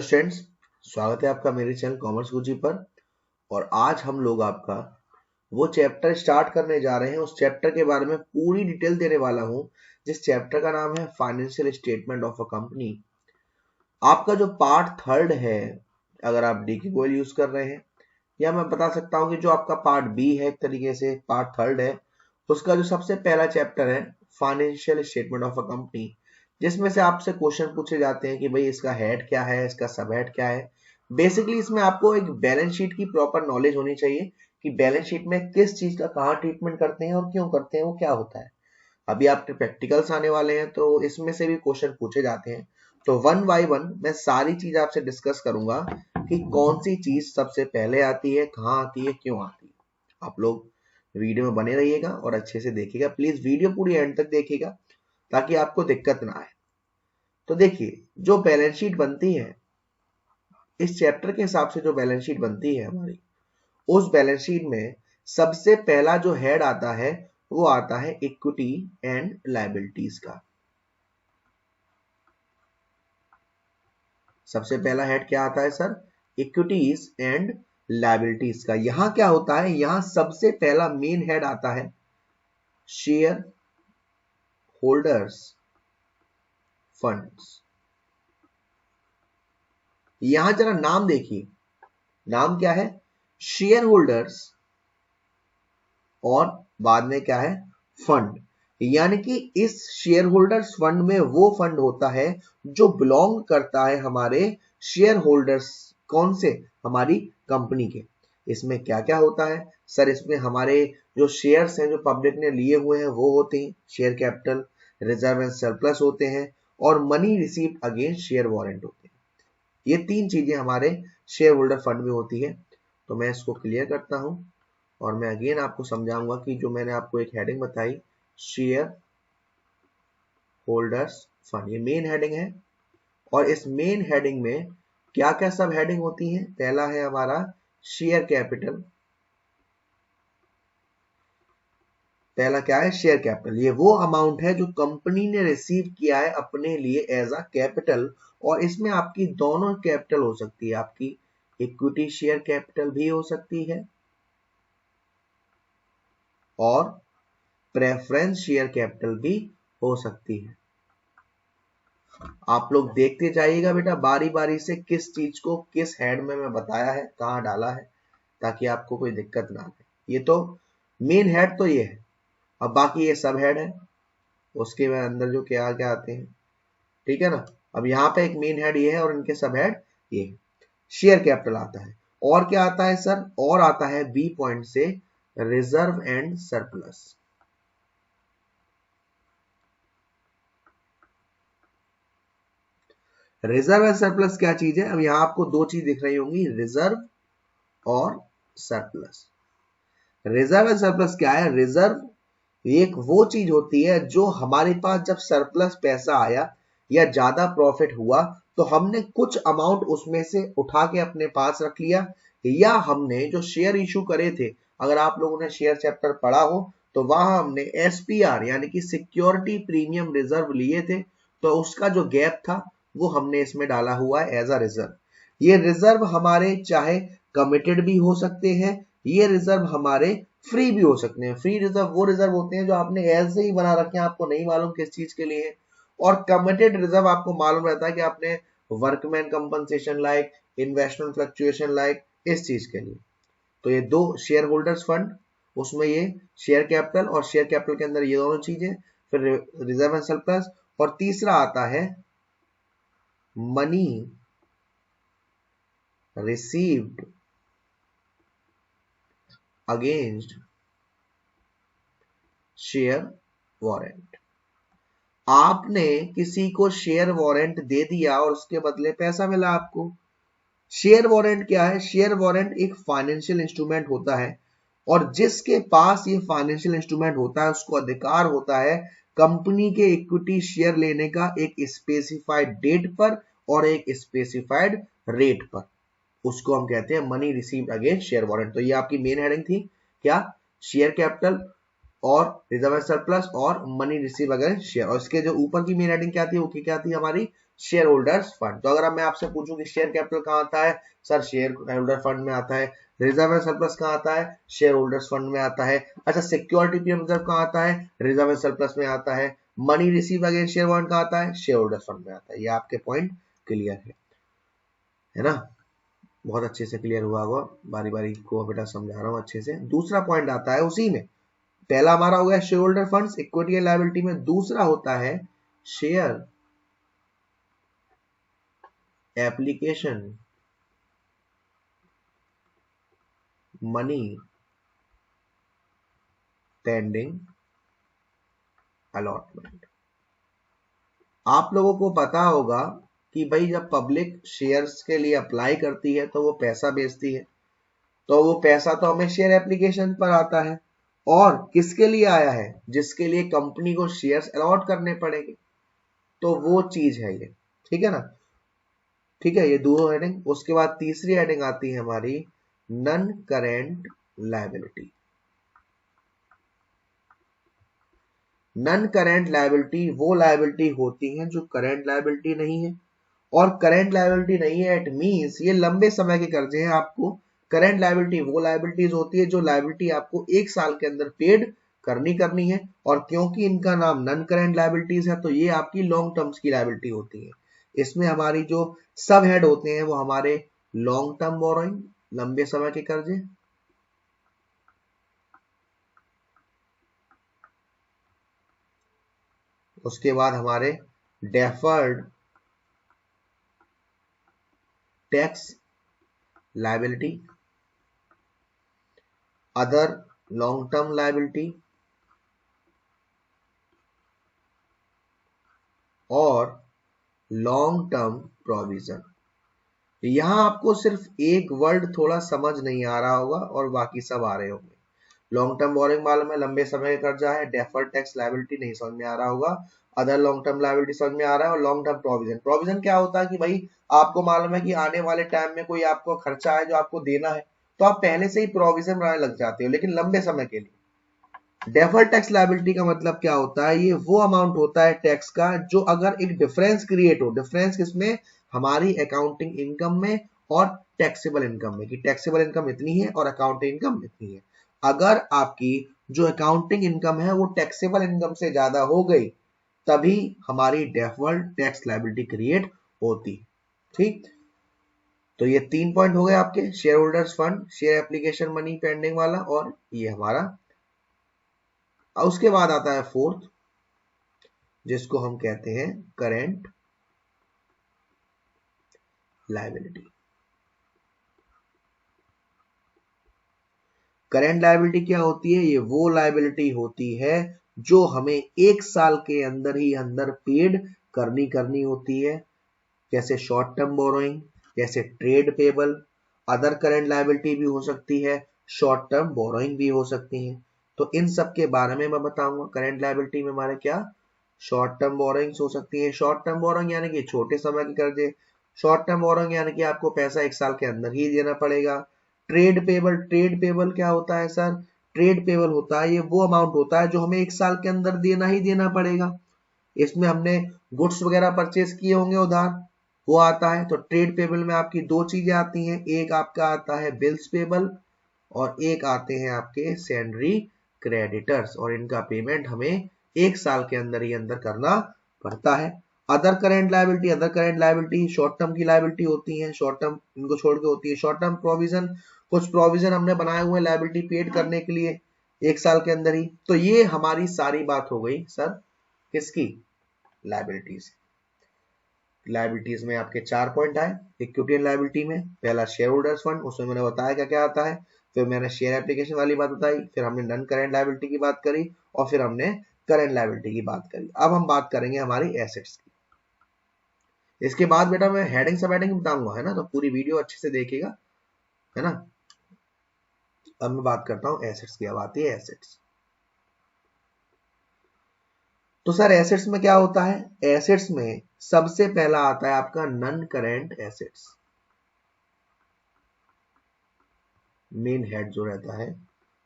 Students, स्वागत है आपका मेरे चैनल कॉमर्स गुरुजी पर। और आज हम लोग आपका वो चैप्टर स्टार्ट करने जा रहे हैं। उस चैप्टर के बारे में पूरी डिटेल देने वाला हूं जिस चैप्टर का नाम है financial statement of a company. आपका जो पार्ट थर्ड है, अगर आप डीक्यूएल यूज कर रहे हैं, या मैं बता सकता हूं कि जो आपका पार्ट बी है, एक तरीके से पार्ट थर्ड है, उसका जो सबसे पहला चैप्टर है financial statement of a company, जिसमें से आपसे क्वेश्चन पूछे जाते हैं कि भाई इसका हेड क्या है, इसका सब हेड क्या है। बेसिकली इसमें आपको एक बैलेंस शीट की प्रॉपर नॉलेज होनी चाहिए कि बैलेंस शीट में किस चीज का कहाँ ट्रीटमेंट करते हैं और क्यों करते हैं, वो क्या होता है। अभी आपके प्रैक्टिकल्स आने वाले हैं तो इसमें से भी क्वेश्चन पूछे जाते हैं। तो वन बाय वन मैं सारी चीज आपसे डिस्कस करूंगा कि कौन सी चीज सबसे पहले आती है, कहाँ आती है, क्यों आती है। आप लोग वीडियो में बने रहिएगा और अच्छे से देखिएगा। प्लीज वीडियो पूरी एंड तक देखिएगा ताकि आपको दिक्कत ना आए। तो देखिए, जो बैलेंस शीट बनती है, इस चैप्टर के हिसाब से जो बैलेंस शीट बनती है हमारी, उस बैलेंस शीट में सबसे पहला जो हेड आता है वो आता है इक्विटी एंड लायबिलिटीज का। सबसे पहला हेड क्या आता है सर? इक्विटीज एंड लायबिलिटीज का। यहां क्या होता है, यहां सबसे पहला मेन हेड आता है शेयर होल्डर्स फंड्स। यहां जरा नाम देखिए, नाम क्या है? शेयर होल्डर्स, और बाद में क्या है? फंड। यानी कि इस शेयर होल्डर्स फंड में वो फंड होता है जो बिलोंग करता है हमारे शेयर होल्डर्स, कौन से? हमारी कंपनी के। इसमें क्या क्या होता है सर? इसमें हमारे जो शेयर्स हैं जो पब्लिक ने लिए हुए हैं वो होते हैं share capital, reserve and surplus होते हैं, और money received against share warrant होते हैं। ये तीन चीजें हमारे शेयर होल्डर फंड में होती है। तो मैं इसको क्लियर करता हूं और मैं अगेन आपको समझाऊंगा कि जो मैंने आपको एक हेडिंग बताई, शेयर होल्डर्स फंड, ये मेन हेडिंग है। और इस मेन हेडिंग में क्या क्या सब हेडिंग होती हैं? पहला है हमारा शेयर कैपिटल। पहला क्या है? Share capital. ये वो अमाउंट है जो कंपनी ने रिसीव किया है अपने लिए एज अ कैपिटल, और इसमें आपकी दोनों कैपिटल हो सकती है, आपकी इक्विटी शेयर कैपिटल भी हो सकती है और प्रेफरेंस शेयर कैपिटल भी हो सकती है। आप लोग देखते जाइएगा बेटा बारी बारी से किस चीज को किस हेड में मैं बताया है, कहां डाला है, ताकि आपको कोई दिक्कत ना आए। ये तो मेन हेड तो ये है। अब बाकी ये सब हेड है, उसके बाद अंदर जो क्या क्या आते हैं, ठीक है ना। अब यहाँ पे एक मेन हेड ये है और इनके सब हेड ये है। शेयर कैपिटल आता है, और क्या आता है सर? और आता है बी पॉइंट से reserve and surplus. Reserve and surplus क्या चीज है? अब यहां आपको दो चीज दिख रही होंगी, रिजर्व और सरप्लस। रिजर्व एंड सरप्लस क्या है? रिजर्व एक वो चीज होती है जो हमारे पास जब सरप्लस पैसा आया या ज्यादा प्रॉफिट हुआ तो हमने कुछ अमाउंट उसमें से उठा के अपने पास रख लिया, या हमने जो शेयर इशू करे थे, अगर आप लोगों ने शेयर चैप्टर पढ़ा हो तो वहां हमने एसपीआर यानी कि सिक्योरिटी प्रीमियम रिजर्व लिए थे, तो उसका जो गैप था वो हमने इसमें डाला हुआ है एज अ रिजर्व। ये रिजर्व हमारे चाहे कमिटेड भी हो सकते हैं, ये रिजर्व हमारे फ्री भी हो सकते हैं। फ्री रिजर्व वो रिजर्व होते हैं जो आपने ऐसे ही बना रखे हैं, आपको नहीं मालूम किस चीज के लिए है। और कमिटेड रिजर्व आपको मालूम रहता है कि आपने workman compensation like, investment fluctuation like, इस चीज के लिए। तो ये दो शेयर होल्डर्स फंड, उसमें ये शेयर कैपिटल, और शेयर कैपिटल के अंदर ये दोनों चीजें, फिर रिजर्व एंड सरप्लस, और तीसरा आता है money received against share warrant. आपने किसी को शेयर वारंट दे दिया और उसके बदले पैसा मिला आपको। शेयर वारंट क्या है? शेयर वारंट एक फाइनेंशियल इंस्ट्रूमेंट होता है, और जिसके पास ये फाइनेंशियल इंस्ट्रूमेंट होता है उसको अधिकार होता है कंपनी के इक्विटी शेयर लेने का एक स्पेसिफाइड डेट पर और एक स्पेसिफाइड रेट पर। उसको हम कहते हैं money received against share warrant. तो ये आपकी मेन हेडिंग थी, क्या? शेयर कैपिटल और रिजर्व एंड सरप्लस और मनी रिसीव अगेंस्ट शेयर। और इसके जो ऊपर की मेन हेडिंग क्या थी, वो क्या थी हमारी? Share holders fund. तो अगर अब मैं आपसे पूछूं कि शेयर कैपिटल कहाँ आता है, सर शेयर होल्डर फंड में आता है। रिजर्व एंड सरप्लस कहाँ आता है, शेयर होल्डर्स फंड में आता है। अच्छा, सिक्योरिटी पीएम रिजर्व कहाँ आता है, रिजर्व एंड सरप्लस में आता है। Money receive against share warrant कहाँ आता है, शेयर होल्डर्स फंड में आता है। ये आपके पॉइंट क्लियर है ना, बहुत अच्छे से क्लियर हुआ होगा। बारी बारी को बेटा समझा रहा हूँ अच्छे से। दूसरा पॉइंट आता है उसी में, पहला हमारा हो गया share holder funds equity and liability में, दूसरा होता है share application money pending allotment. आप लोगों को पता होगा कि भाई जब पब्लिक शेयर्स के लिए अप्लाई करती है तो वो पैसा बेचती है, तो वो पैसा तो हमें शेयर एप्लीकेशन पर आता है, और किसके लिए आया है, जिसके लिए कंपनी को शेयर्स अलॉट करने पड़ेंगे। तो वो चीज है ये, ठीक है ना। ठीक है, ये दो हेडिंग। उसके बाद तीसरी हेडिंग आती है हमारी non current liability. Non current liability वो लायबिलिटी होती है जो करेंट लायबिलिटी नहीं है, और करेंट लायबिलिटी नहीं है इट मींस ये लंबे समय के कर्जे हैं। आपको करेंट लायबिलिटी वो लायबिलिटीज होती है जो लायबिलिटी आपको एक साल के अंदर पेड करनी है, और क्योंकि इनका नाम नन करेंट लायबिलिटीज है तो ये आपकी लॉन्ग टर्म्स की लायबिलिटी होती है। इसमें हमारी जो सब हेड होते हैं वो हमारे लॉन्ग टर्म बोरोइंग, लंबे समय के कर्जे, उसके बाद हमारे deferred tax liability, other long term liability, और लॉन्ग टर्म प्रोविजन। यहां आपको सिर्फ एक वर्ड थोड़ा समझ नहीं आ रहा होगा और बाकी सब आ रहे होंगे। लॉन्ग टर्म बोरिंग मालूम है, लंबे समय का कर्जा है। डेफर्ड टैक्स लायबिलिटी नहीं समझ में आ रहा होगा, अदर लॉन्ग टर्म लायबिलिटी समझ में आ रहा है, और लॉन्ग टर्म प्रोविजन। प्रोविजन क्या होता है कि भाई आपको मालूम है कि आने वाले टाइम में कोई आपको खर्चा है जो आपको देना है, तो आप पहले से ही प्रोविजन बनाने लग जाते हो, लेकिन लंबे समय के लिए। डेफर्ड टैक्स लायबिलिटी का मतलब क्या होता है, ये वो अमाउंट होता है टैक्स का जो अगर एक डिफरेंस क्रिएट हो, डिफरेंस किसमें, हमारी अकाउंटिंग इनकम में और टैक्सेबल इनकम में, कि टैक्सेबल इनकम इतनी है और अकाउंटिंग इनकम इतनी है। अगर आपकी जो अकाउंटिंग इनकम है वो टैक्सेबल इनकम से ज्यादा हो गई, तभी हमारी डेफर्ड टैक्स लायबिलिटी क्रिएट होती। ठीक, तो ये 3 पॉइंट हो गए आपके, share holders fund, share application money pending वाला, और ये हमारा। उसके बाद आता है फोर्थ, जिसको हम कहते हैं करेंट लायबिलिटी। करेंट लायबिलिटी क्या होती है, ये वो लायबिलिटी होती है जो हमें एक साल के अंदर ही अंदर पेड करनी होती है, जैसे शॉर्ट टर्म बोरोइंग, जैसे trade payable. Other current liability भी हो सकती है, शॉर्ट टर्म बोरोइंग भी हो सकती है। तो इन सब के बारे में मैं बताऊंगा। करेंट लायबिलिटी में हमारे क्या, शॉर्ट टर्म बोरोइंग्स हो सकती है। शॉर्ट टर्म बोरोइंग यानी कि छोटे समय के कर्जे। शॉर्ट टर्म बोरोइंग यानी कि आपको पैसा एक साल के अंदर ही देना पड़ेगा। ट्रेड पेबल क्या होता है सर, ट्रेड पेबल होता है, ये वो अमाउंट होता है जो हमें एक साल के अंदर देना ही देना पड़ेगा। इसमें हमने गुड्स वगैरह परचेज किए होंगे उधार, वो आता है। तो ट्रेड पेबल में आपकी दो चीजें आती हैं, एक आपका आता है बिल्स पेबल, और एक आते हैं आपके सैलरी क्रेडिटर्स, और इनका पेमेंट हमें एक साल के अंदर ही अंदर करना पड़ता है। Other current liability short term की लायबिलिटी होती है, शॉर्ट टर्म इनको छोड़ के होती है। शॉर्ट टर्म प्रोविजन, कुछ प्रोविजन हमने बनाए हुए लायबिलिटी पेड करने के लिए एक साल के अंदर ही। तो ये हमारी सारी बात हो गई सर किसकी, लायबिलिटीज। लायबिलिटीज में आपके 4 पॉइंट आए। इक्विटी एंड लायबिलिटी में पहला शेयर होल्डर्स फंड, उसमें मैंने बताया क्या क्या आता है। फिर मैंने शेयर एप्लीकेशन वाली बात बताई, फिर हमने नन करेंट लायबिलिटी की बात करी, और फिर हमने करेंट लायबिलिटी की बात करी। अब हम बात करेंगे हमारी एसेट्स की। इसके बाद बेटा मैं हेडिंग सब हेडिंग बताऊंगा, है ना, तो पूरी वीडियो अच्छे से देखिएगा, है ना। अब मैं बात करता हूँ एसेट्स की। अब आती है एसेट्स। तो सर एसेट्स में क्या होता है, एसेट्स में सबसे पहला आता है आपका non current assets. Main head जो रहता है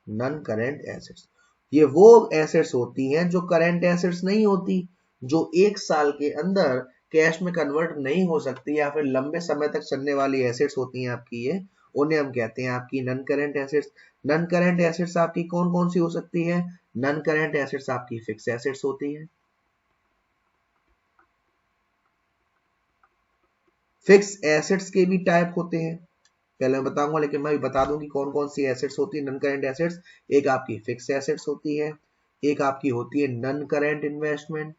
नन करेंट एसेट्स, ये वो एसेट्स होती हैं जो करेंट एसेट्स नहीं होती, जो एक साल के अंदर कैश में कन्वर्ट नहीं हो सकती या फिर लंबे समय तक चलने वाली एसेट्स होती हैं आपकी, ये उन्हें हम कहते हैं आपकी non current assets. Non current assets आपकी कौन कौन सी हो सकती है? नन करेंट एसेट्स आपकी फिक्स एसेट्स होती है। फिक्स एसेट्स के भी टाइप होते हैं, पहले मैं बताऊंगा, लेकिन मैं भी बता दूं कि कौन कौन सी एसेट्स होती है नन करेंट एसेट्स। एक आपकी फिक्स एसेट्स होती है, एक आपकी होती है नन करेंट इन्वेस्टमेंट,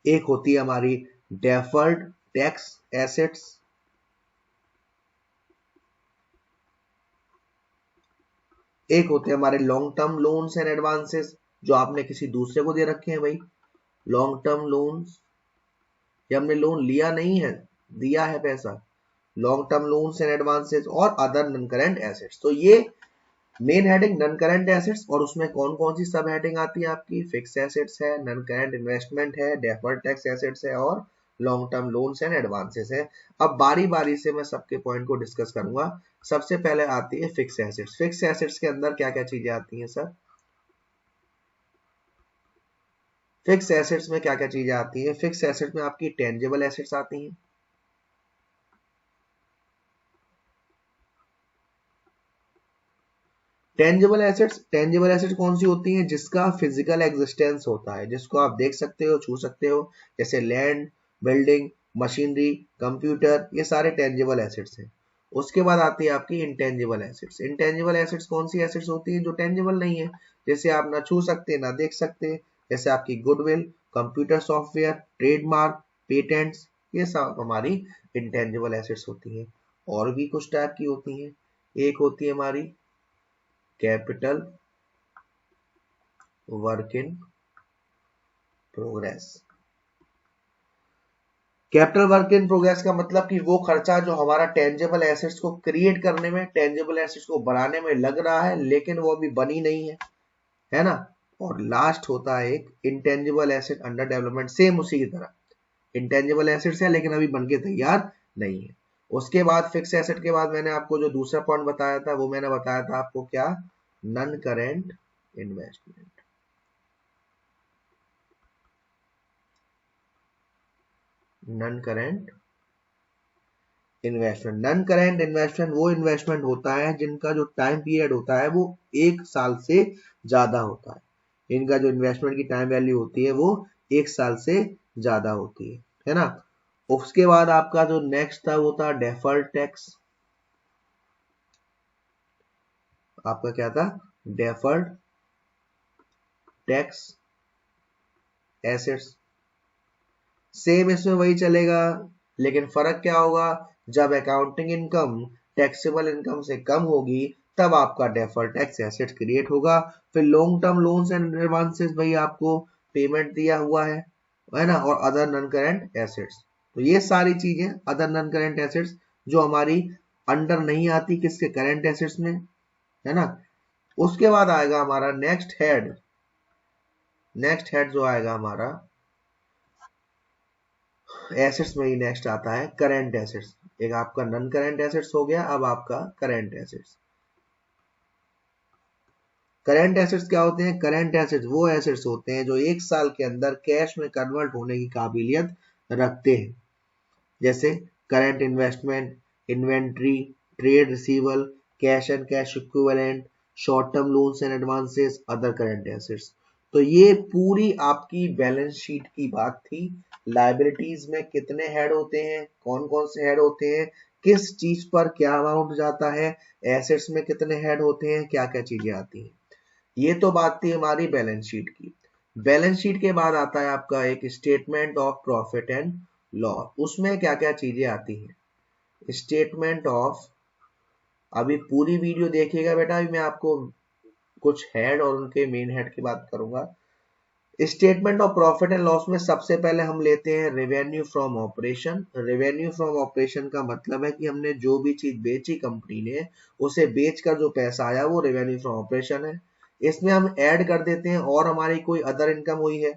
एक होती है हमारी डेफर्ड टैक्स एसेट्स, एक होते हैं हमारे long term loans and advances, जो आपने किसी दूसरे को दे रखे हैं भाई। लॉन्ग टर्म लोन्स, ये हमने लोन लिया नहीं है, दिया है पैसा। Long term loans and advances और अदर नन करेंट एसेट्स। तो ये main heading non current assets, और उसमें कौन कौन सी सब हेडिंग आती है आपकी? फिक्स एसेट्स है, नन करेंट इन्वेस्टमेंट है, डेफर्ड टैक्स एसेट्स है और long term loans and advances है। अब बारी बारी से मैं सबके पॉइंट को डिस्कस करूंगा। सबसे पहले आती है फिक्स एसेट्स। फिक्स एसेट्स के अंदर क्या क्या चीजें आती हैं सर? फिक्स एसेट्स में क्या क्या चीजें आती हैं? फिक्स एसेट्स में आपकी टेंजिबल एसेट्स आती हैं, टेंजिबल एसेट्स कौन सी होती हैं? जिसका फिजिकल एग्जिस्टेंस होता है, जिसको आप देख सकते हो, छू सकते हो, जैसे लैंड, बिल्डिंग, मशीनरी, कंप्यूटर, ये सारे टेंजिबल एसेट्स हैं। उसके बाद आती है आपकी इंटेंजिबल एसेट्स। इंटेंजिबल एसेट्स कौन सी एसेट्स होती हैं? जो टेंजिबल नहीं है, जैसे आप ना छू सकते ना देख सकते, जैसे आपकी goodwill, computer software, trademark, patents, ये सब हमारी इंटेंजिबल एसेट्स होती हैं। और भी कुछ टाइप की होती हैं। एक होती है हमारी capital work in progress. Capital work in progress का मतलब कि वो खर्चा जो हमारा टेंजिबल एसेट्स को क्रिएट करने में, टेंजिबल एसेट्स को बनाने में लग रहा है, लेकिन वो अभी बनी नहीं है ना। और लास्ट होता है एक intangible asset under development, same उसी की तरह इंटेंजिबल एसेट्स है लेकिन अभी बनके तैयार नहीं है। उसके बाद फिक्स एसेट के बाद मैंने आपको जो दूसरा पॉइंट बताया था, वो मैंने बताया था आपको क्या? Non current investment. Non current investment, non current investment वो इन्वेस्टमेंट होता है जिनका जो टाइम पीरियड होता है वो 1 साल से ज्यादा होता है। इनका जो इन्वेस्टमेंट की टाइम वैल्यू होती है वो 1 साल से ज्यादा होती है ना। उसके बाद आपका जो नेक्स्ट था वो था डेफर्ड टैक्स। आपका क्या था? Deferred tax assets. सेम इसमें वही चलेगा, लेकिन फर्क क्या होगा? जब अकाउंटिंग इनकम टैक्सेबल इनकम से कम होगी तब आपका डेफर्ड टैक्स एसेट क्रिएट होगा। फिर long term loans and advances, भाई आपको पेमेंट दिया हुआ है ना। और अदर नॉन करेंट एसेट्स, तो ये सारी चीजें अदर नॉन करेंट एसेट्स जो हमारी अंडर नहीं आती किसके? करेंट एसेट्स में, है ना। उसके बाद आएगा हमारा नेक्स्ट हेड। नेक्स्ट हेड जो आएगा हमारा एसेट्स में ही नेक्स्ट आता है करंट एसेट्स। एक आपका नन करंट एसेट्स हो गया, अब आपका करंट एसेट्स। करंट एसेट्स क्या होते हैं? करंट एसेट्स वो एसेट्स होते हैं जो 1 साल के अंदर कैश में कन्वर्ट होने की काबिलियत रखते हैं, जैसे current investment, inventory, trade रिसीवल, cash and cash equivalent, short term loans and advances, other current assets. तो ये पूरी आपकी बैलेंस शीट की बात थी। लायबिलिटीज में कितने हेड होते हैं, कौन कौन से हेड होते हैं, किस चीज पर क्या अमाउंट जाता है, एसेट्स में कितने हेड होते हैं, क्या क्या चीजें आती हैं। ये तो बात थी हमारी बैलेंस शीट की। बैलेंस शीट के बाद आता है आपका एक statement of profit and loss. उसमें क्या क्या चीजें आती हैं? स्टेटमेंट ऑफ, अभी पूरी वीडियो देखिएगा बेटा, अभी मैं आपको कुछ हेड और उनके मेन हेड की बात करूंगा। Statement of profit and loss में सबसे पहले हम लेते हैं revenue from operation. Revenue from operation का मतलब है कि हमने जो भी चीज बेची कंपनी ने, उसे बेचकर जो पैसा आया वो रेवेन्यू फ्रॉम ऑपरेशन है। इसमें हम ऐड कर देते हैं और हमारी कोई अदर इनकम हुई है,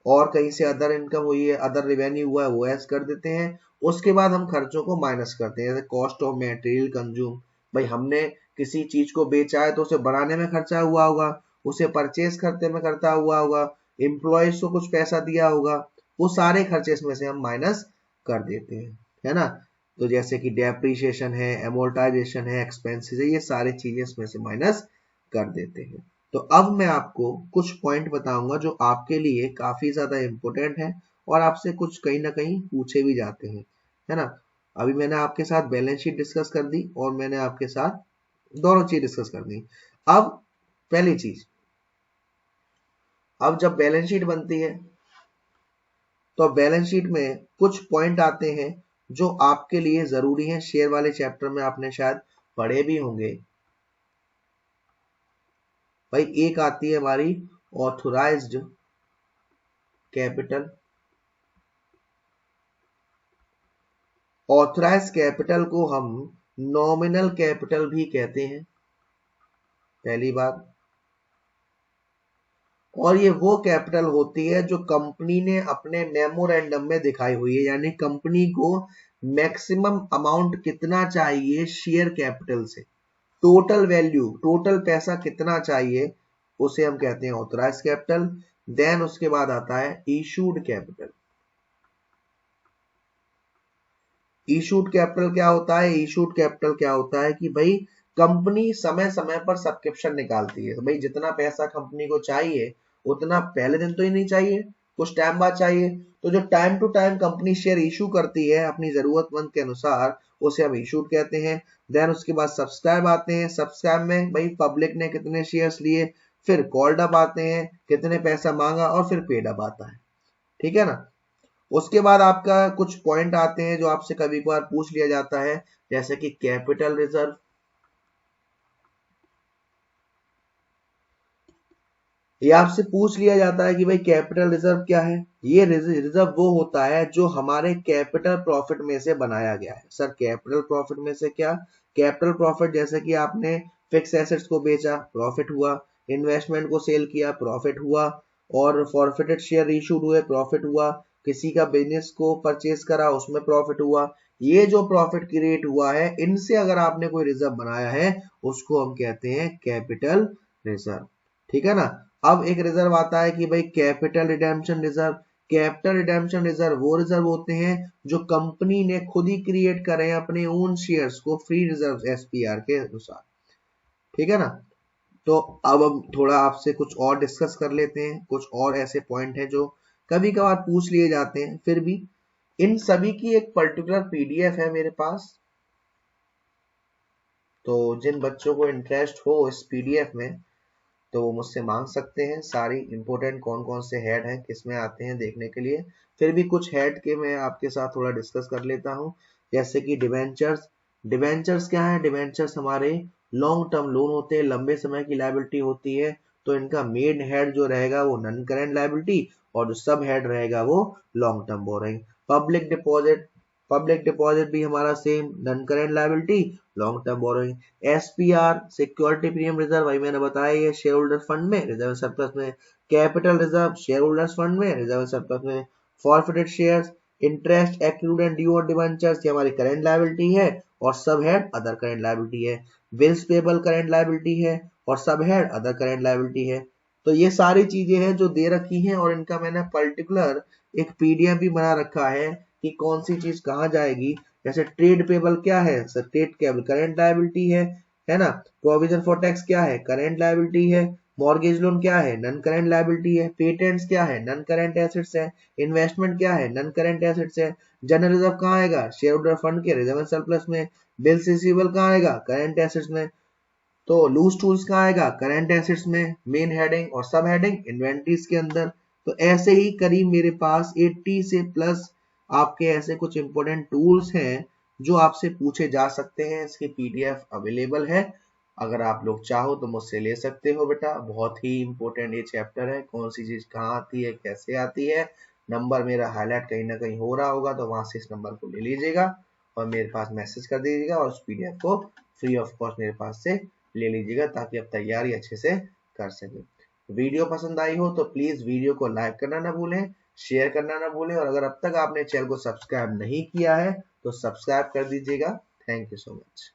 और कहीं से अदर इनकम हुई है, अदर रेवेन्यू हुआ है, वो ऐड कर देते हैं। उसके बाद हम खर्चों को माइनस करते हैं, जैसे कॉस्ट ऑफ मटेरियल कंज्यूम। भाई हमने किसी चीज को बेचा है तो उसे बनाने में खर्चा हुआ होगा, उसे परचेज करने में खर्चा हुआ होगा, एम्प्लॉयज को कुछ पैसा दिया होगा, वो सारे खर्चे इसमें से हम माइनस कर देते हैं, है ना। तो जैसे कि डेप्रिसिएशन है, एमोर्टाइजेशन है, एक्सपेंसेस है, ये सारी चीजें इसमें से माइनस कर देते हैं। तो अब मैं आपको कुछ पॉइंट बताऊंगा जो आपके लिए काफी ज्यादा इंपॉर्टेंट है और आपसे कुछ कहीं ना कहीं पूछे भी जाते हैं, है ना। अभी मैंने आपके साथ बैलेंस शीट डिस्कस कर दी और मैंने आपके साथ दोनों चीज डिस्कस कर दी। अब पहली चीज, अब जब बैलेंस शीट बनती है तो बैलेंस शीट में कुछ पॉइंट आते हैं जो आपके लिए जरूरी है, शेयर वाले चैप्टर में आपने शायद पढ़े भी होंगे। भाई एक आती है हमारी ऑथोराइज्ड कैपिटल। ऑथराइज कैपिटल को हम नॉमिनल कैपिटल भी कहते हैं, पहली बात। और ये वो कैपिटल होती है जो कंपनी ने अपने मेमोरेंडम में दिखाई हुई है, यानी कंपनी को मैक्सिमम अमाउंट कितना चाहिए शेयर कैपिटल से, टोटल वैल्यू, टोटल पैसा कितना चाहिए, उसे हम कहते हैं ऑथराइज कैपिटल। देन उसके बाद आता है इशूड कैपिटल। इशूड कैपिटल क्या होता है? इशूड कैपिटल क्या होता है कि भाई कंपनी समय समय पर सब्सक्रिप्शन निकालती है, तो भाई जितना पैसा कंपनी को चाहिए उतना पहले दिन तो ही नहीं चाहिए, कुछ टाइम बाद चाहिए। तो जो time to time company share issue करती है अपनी जरूरतमंद के अनुसार, उसे हम इशूड कहते हैं। देन उसके बाद सब्सक्राइब आते हैं। सब्सक्राइब में भाई पब्लिक ने कितने शेयर्स लिए, फिर कॉल्ड अप आते हैं, कितने पैसा मांगा, और फिर पेड अप आता है, ठीक है ना। उसके बाद आपका कुछ पॉइंट आते हैं जो आपसे कभी कभार पूछ लिया जाता है, जैसे कि कैपिटल रिजर्व। ये आपसे पूछ लिया जाता है कि भाई कैपिटल रिजर्व क्या है। ये रिजर्व वो होता है जो हमारे कैपिटल प्रॉफिट में से बनाया गया है। सर कैपिटल प्रॉफिट में से क्या? कैपिटल प्रॉफिट जैसे कि आपने फिक्स एसेट्स को बेचा, प्रॉफिट हुआ, इन्वेस्टमेंट को सेल किया, प्रॉफिट हुआ, और फॉरफिटेड शेयर इशूड हुए, प्रॉफिट हुआ, किसी का बिजनेस को परचेज करा, उसमें प्रॉफिट हुआ। ये जो प्रॉफिट क्रिएट हुआ है, इनसे अगर आपने कोई रिजर्व बनाया है उसको हम कहते हैं कैपिटल रिजर्व, ठीक है ना। अब एक रिजर्व आता है कि भाई capital redemption reserve. Capital redemption reserve वो रिजर्व होते हैं जो कंपनी ने खुद ही क्रिएट करे हैं अपने ओन शेयर्स को फ्री रिजर्व एसपीआर के अनुसार, ठीक है ना। तो अब हम थोड़ा आपसे कुछ और डिस्कस कर लेते हैं। कुछ और ऐसे पॉइंट हैं जो कभी कभार पूछ लिए जाते हैं, फिर भी इन सभी की एक पर्टिकुलर पीडीएफ है मेरे पास। तो जिन बच्चों को इंटरेस्ट हो इस पीडीएफ में तो वो मुझसे मांग सकते हैं। सारी इंपॉर्टेंट कौन कौन से हेड हैं, किसमें आते हैं देखने के लिए। फिर भी कुछ हेड के मैं आपके साथ थोड़ा डिस्कस कर लेता हूं, जैसे कि डिवेंचर्स। डिवेंचर्स क्या है? डिवेंचर्स हमारे लॉन्ग टर्म लोन होते हैं, लंबे समय की लायबिलिटी होती है। तो इनका मेन हेड जो रहेगा वो नॉन करेंट लायबिलिटी, और जो सब हेड रहेगा वो long term borrowing. Public deposit, public deposit भी हमारा same, non current liability, long term borrowing. SPR security premium reserve, भाई मैंने बताया ये शेयर होल्डर फंड में, रिजर्व सरप्लस में। Capital reserve share holders fund में, रिजर्व सरप्लस में। Forfeited shares, interest accrued and due on debentures, ये हमारी करंट लायबिलिटी है, और सब हेड अदर करंट लायबिलिटी है। बिल्स पेबल करंट लायबिलिटी है, और सब हेड अदर करंट लायबिलिटी है। तो ये सारी चीजें हैं जो दे रखी हैं, और इनका मैंने पर्टिकुलर एक पीडीएफ भी बना रखा है कि कौन सी चीज कहाँ जाएगी। जैसे ट्रेड पेबल क्या है? Sir trade cable current liability है ना। प्रोविजन फॉर टैक्स क्या है? करंट लायबिलिटी है। मॉर्गेज लोन क्या है? नॉन करंट लायबिलिटी है। पेटेंट्स क्या है? नॉन करंट एसेट्स है। इन्वेस्टमेंट क्या है? नॉन करंट एसेट्स है। जनरल रिजर्व कहाँ आएगा? शेयर होल्डर फंड के रिजर्व सरप्लस में। बिल्स रिसीवेबल कहाँ आएगा? करंट एसेट्स में। तो लूज टूल्स कहाँ आएगा? करंट एसेट्स में। मेन हेडिंग और सब हेडिंग इन्वेंटरीज के अंदर। तो ऐसे ही करीब मेरे पास 80 से प्लस आपके ऐसे कुछ इंपॉर्टेंट टूल्स हैं जो आपसे पूछे जा सकते हैं। इसकी पीडीएफ अवेलेबल है, अगर आप लोग चाहो तो मुझसे ले सकते हो बेटा। बहुत ही इंपॉर्टेंट ये चैप्टर है, कौन सी चीज कहाँ आती है, कैसे आती है। नंबर मेरा हाईलाइट कहीं ना कहीं हो रहा होगा, तो वहां से इस नंबर को ले लीजिएगा और मेरे पास मैसेज कर दीजिएगा, और उस पीडीएफ को फ्री ऑफ कॉस्ट मेरे पास से ले लीजिएगा, ताकि आप तैयारी अच्छे से कर सकें। वीडियो पसंद आई हो तो प्लीज वीडियो को लाइक करना ना भूलें, शेयर करना ना भूलें, और अगर अब तक आपने चैनल को सब्सक्राइब नहीं किया है तो सब्सक्राइब कर दीजिएगा। Thank you so much.